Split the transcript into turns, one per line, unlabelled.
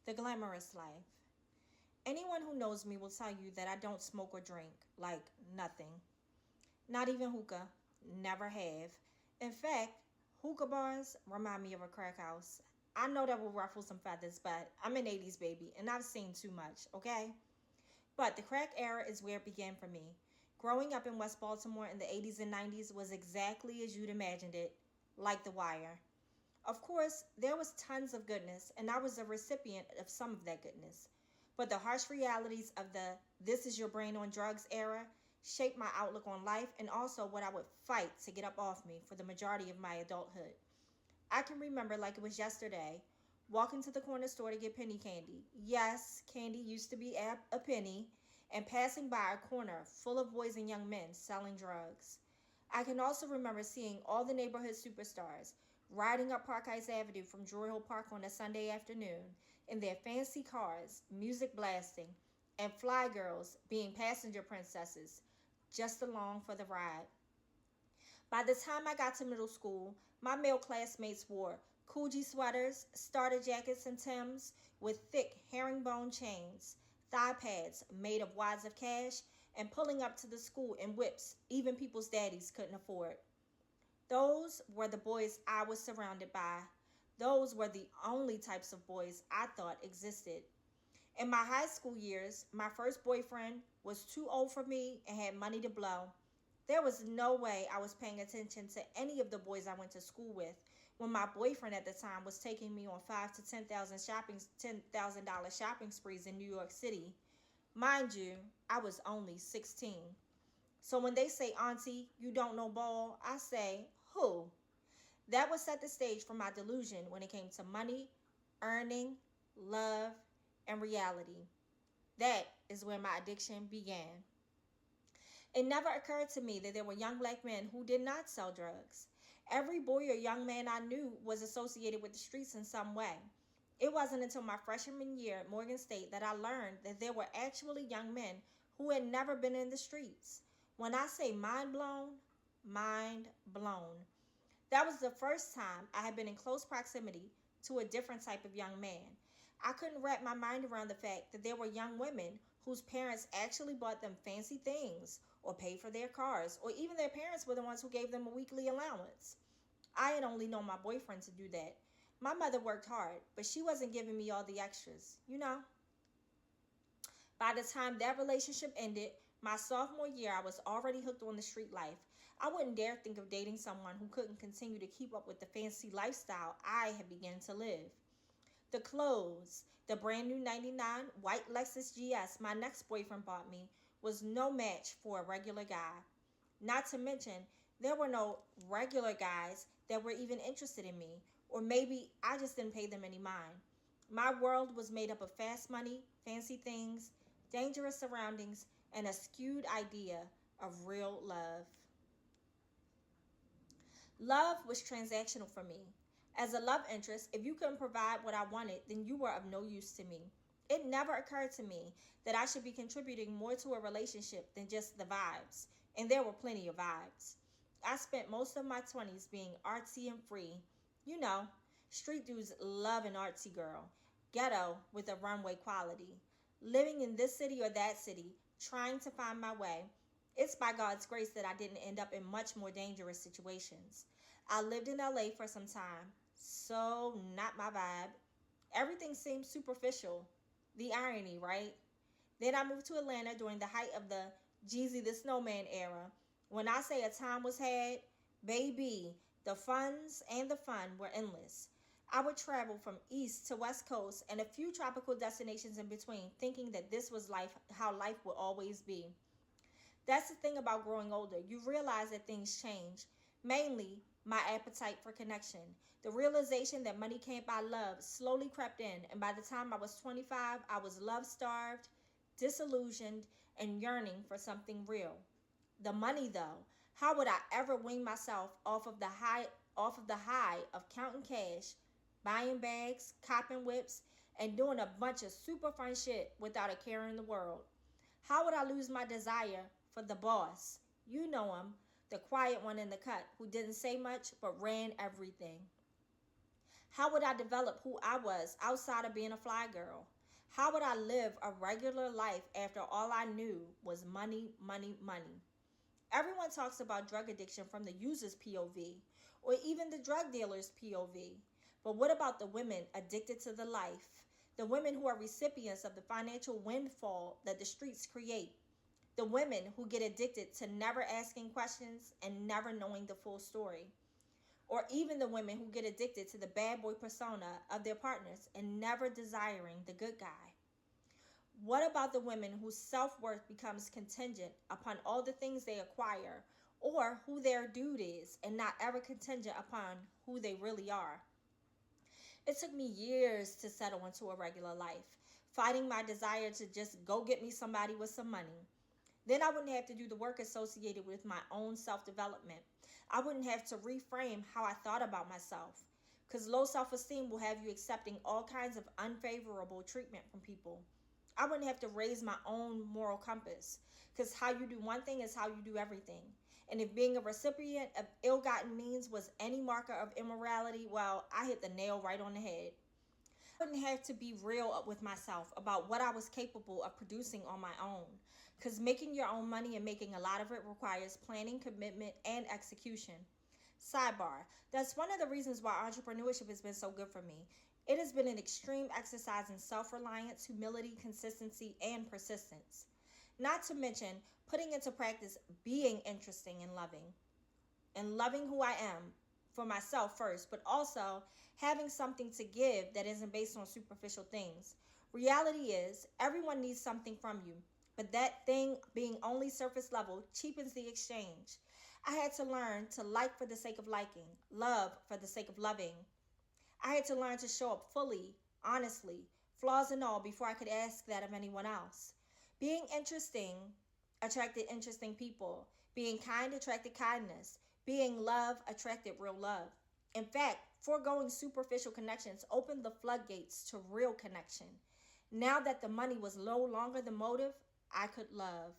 The Glamorous Life. Anyone who knows me will tell you that I don't smoke or drink, like nothing. Not even hookah. Never have. In fact, hookah bars remind me of a crack house. I know that will ruffle some feathers, but I'm an 80s baby and I've seen too much, okay? But the crack era is where it began for me. Growing up in West Baltimore in the 80s and 90s was exactly as you'd imagined it, like The Wire. Of course, there was tons of goodness, and I was a recipient of some of that goodness. But the harsh realities of the this is your brain on drugs era shaped my outlook on life and also what I would fight to get up off me for the majority of my adulthood. I can remember like it was yesterday, walking to the corner store to get penny candy. Yes, candy used to be a penny, and passing by a corner full of boys and young men selling drugs. I can also remember seeing all the neighborhood superstars riding up Parkhill Avenue from Drury Hill Park on a Sunday afternoon in their fancy cars, music blasting, and fly girls being passenger princesses just along for the ride. By the time I got to middle school, my male classmates wore Coogee sweaters, starter jackets, and Tims with thick herringbone chains, thigh pads made of wads of cash, and pulling up to the school in whips even people's daddies couldn't afford. Those were the boys I was surrounded by. Those were the only types of boys I thought existed. In my high school years, my first boyfriend was too old for me and had money to blow. There was no way I was paying attention to any of the boys I went to school with when my boyfriend at the time was taking me on five to $10,000 shopping sprees in New York City. Mind you, I was only 16. So when they say, Auntie, you don't know ball, I say, who? That would set the stage for my delusion when it came to money, earning, love, and reality. That is where my addiction began. It never occurred to me that there were young black men who did not sell drugs. Every boy or young man I knew was associated with the streets in some way. It wasn't until my freshman year at Morgan State that I learned that there were actually young men who had never been in the streets. When I say mind blown, mind blown. That was the first time I had been in close proximity to a different type of young man. I couldn't wrap my mind around the fact that there were young women whose parents actually bought them fancy things or paid for their cars, or even their parents were the ones who gave them a weekly allowance. I had only known my boyfriend to do that. My mother worked hard, but she wasn't giving me all the extras, you know? By the time that relationship ended, my sophomore year, I was already hooked on the street life. I wouldn't dare think of dating someone who couldn't continue to keep up with the fancy lifestyle I had begun to live. The clothes, the brand new 99 white Lexus GS my next boyfriend bought me was no match for a regular guy. Not to mention, there were no regular guys that were even interested in me, or maybe I just didn't pay them any mind. My world was made up of fast money, fancy things, dangerous surroundings, and a skewed idea of real love. Love was transactional for me. As a love interest, if you couldn't provide what I wanted, then you were of no use to me. It never occurred to me that I should be contributing more to a relationship than just the vibes, and there were plenty of vibes. I spent most of my 20s being artsy and free. You know, street dudes love an artsy girl, ghetto with a runway quality. Living in this city or that city, trying to find my way. It's by God's grace that I didn't end up in much more dangerous situations. I lived in LA for some time, so not my vibe. Everything seemed superficial. The irony, right? Then I moved to Atlanta during the height of the Jeezy the Snowman era. When I say a time was had, baby, the funds and the fun were endless. I would travel from east to west coast and a few tropical destinations in between, thinking that this was life, how life would always be. That's the thing about growing older. You realize that things change. Mainly, my appetite for connection. The realization that money can't buy love slowly crept in, and by the time I was 25, I was love starved, disillusioned, and yearning for something real. The money though, how would I ever wean myself off of the high of counting cash, buying bags, copping whips, and doing a bunch of super fun shit without a care in the world? How would I lose my desire for the boss? You know him, the quiet one in the cut who didn't say much but ran everything. How would I develop who I was outside of being a fly girl? How would I live a regular life after all I knew was money, money, money? Everyone talks about drug addiction from the user's POV or even the drug dealer's POV. But what about the women addicted to the life? The women who are recipients of the financial windfall that the streets create? The women who get addicted to never asking questions and never knowing the full story? Or even the women who get addicted to the bad boy persona of their partners and never desiring the good guy? What about the women whose self-worth becomes contingent upon all the things they acquire or who their dude is and not ever contingent upon who they really are? It took me years to settle into a regular life, fighting my desire to just go get me somebody with some money. Then I wouldn't have to do the work associated with my own self-development. I wouldn't have to reframe how I thought about myself, because low self-esteem will have you accepting all kinds of unfavorable treatment from people. I wouldn't have to raise my own moral compass, because how you do one thing is how you do everything. And if being a recipient of ill-gotten means was any marker of immorality, well, I hit the nail right on the head. I wouldn't have to be real with myself about what I was capable of producing on my own, because making your own money and making a lot of it requires planning, commitment, and execution. Sidebar, that's one of the reasons why entrepreneurship has been so good for me. It has been an extreme exercise in self-reliance, humility, consistency, and persistence. Not to mention putting into practice being interesting and loving who I am for myself first, but also having something to give that isn't based on superficial things. Reality is, everyone needs something from you, but that thing being only surface level cheapens the exchange. I had to learn to like for the sake of liking, love for the sake of loving. I had to learn to show up fully, honestly, flaws and all, before I could ask that of anyone else. Being interesting attracted interesting people. Being kind attracted kindness. Being love attracted real love. In fact, foregoing superficial connections opened the floodgates to real connection. Now that the money was no longer the motive, I could love.